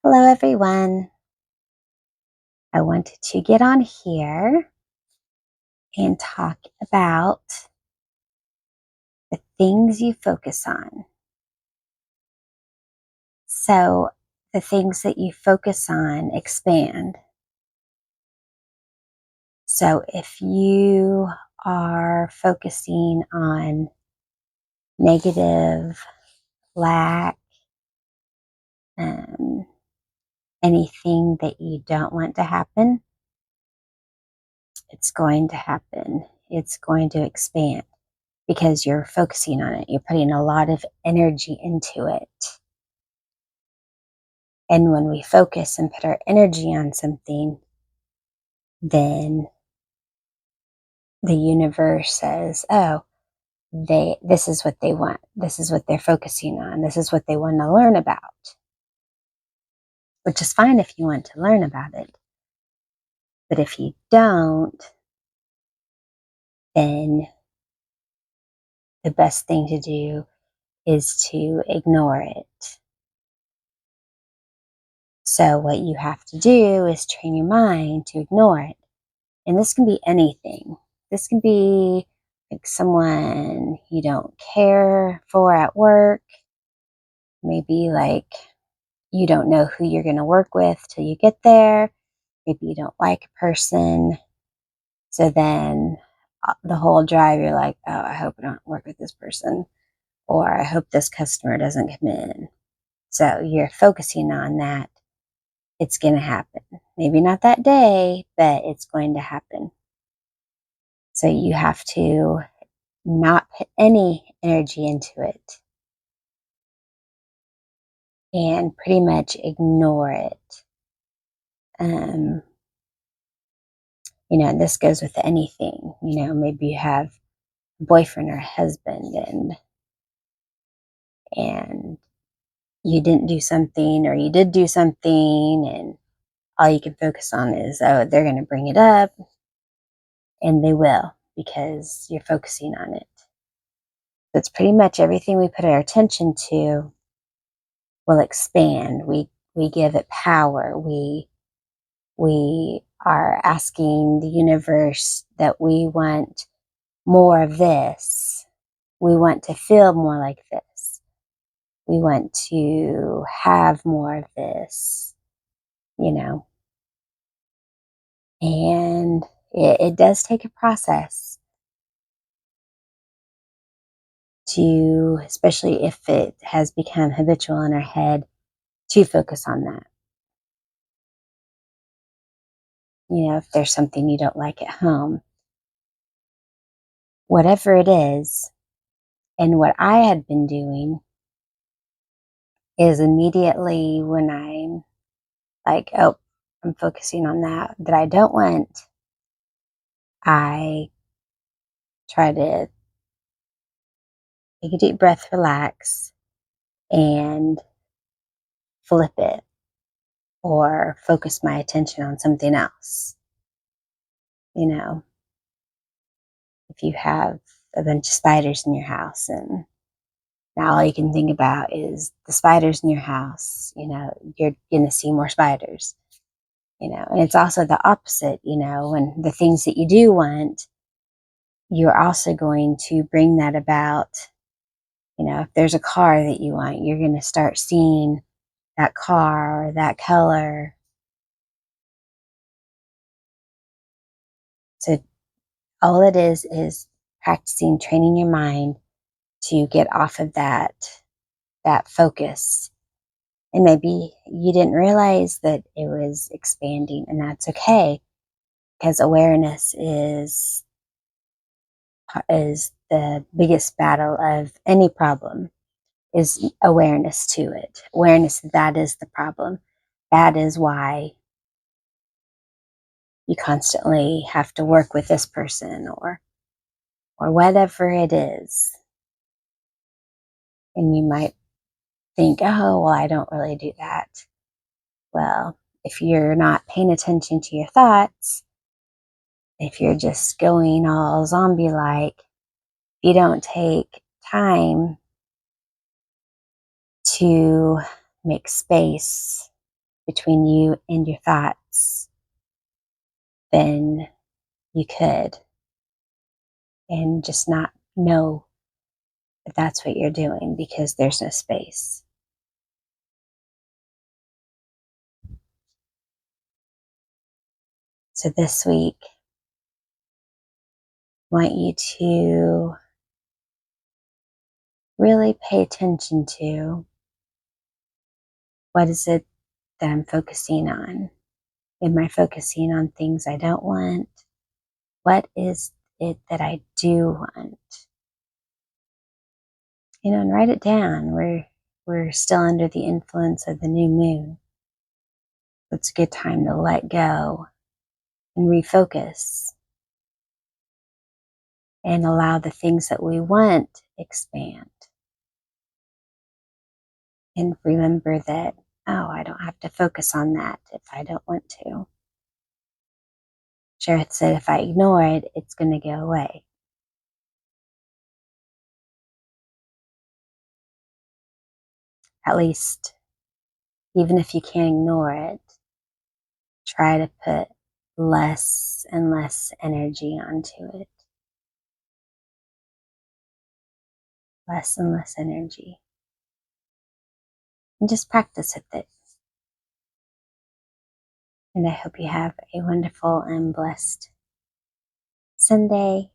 Hello, everyone. I wanted to get on here and talk about the things you focus on. So, the things that you focus on expand. So, if you are focusing on negative, lack, um, anything that you don't want to happen, it's going to happen. It's going to expand because you're focusing on it. You're putting a lot of energy into it. And when we focus and put our energy on something, then the universe says, oh, this is what they want. This is what they're focusing on. This is what they want to learn about, which is fine if you want to learn about it. But if you don't, then the best thing to do is to ignore it. So what you have to do is train your mind to ignore it. And this can be anything. This can be like someone you don't care for at work. Maybe like you don't know who you're going to work with till you get there. Maybe you don't like a person. So then the whole drive, you're like, oh, I hope I don't work with this person. Or I hope this customer doesn't come in. So you're focusing on that. It's going to happen. Maybe not that day, but it's going to happen. So you have to not put any energy into it and pretty much ignore it. This goes with anything. Maybe you have a boyfriend or a husband and you didn't do something or you did do something and all you can focus on is, oh, they're going to bring it up, and they will because you're focusing on it. It's pretty much everything we put our attention to will expand. We give it power. We are asking the universe that we want more of this. We want to feel more like this. We want to have more of this, And it does take a process to, especially if it has become habitual in our head, to focus on that. If there's something you don't like at home, whatever it is. And what I had been doing is immediately when I'm like, oh, I'm focusing on that I don't want, I try to take a deep breath, relax, and flip it or focus my attention on something else. If you have a bunch of spiders in your house and now all you can think about is the spiders in your house, you're going to see more spiders, and it's also the opposite, when the things that you do want, you're also going to bring that about. If there's a car that you want, you're going to start seeing that car or that color. So all it is practicing, training your mind to get off of that focus. And maybe you didn't realize that it was expanding, and that's okay, because awareness is the biggest battle of any problem, is awareness to it. Awareness that is the problem. That is why you constantly have to work with this person or whatever it is. And you might think, oh, well, I don't really do that. Well, if you're not paying attention to your thoughts, if you're just going all zombie-like, you don't take time to make space between you and your thoughts, then you could. And just not know that that's what you're doing because there's no space. So this week, I want you to really pay attention to what is it that I'm focusing on. Am I focusing on things I don't want? What is it that I do want? And write it down. We're still under the influence of the new moon. It's a good time to let go and refocus and allow the things that we want expand. And remember that, oh, I don't have to focus on that if I don't want to. Cherith said if I ignore it, it's going to go away. At least, even if you can't ignore it, try to put less and less energy onto it. Less and less energy. And just practice with it. And I hope you have a wonderful and blessed Sunday.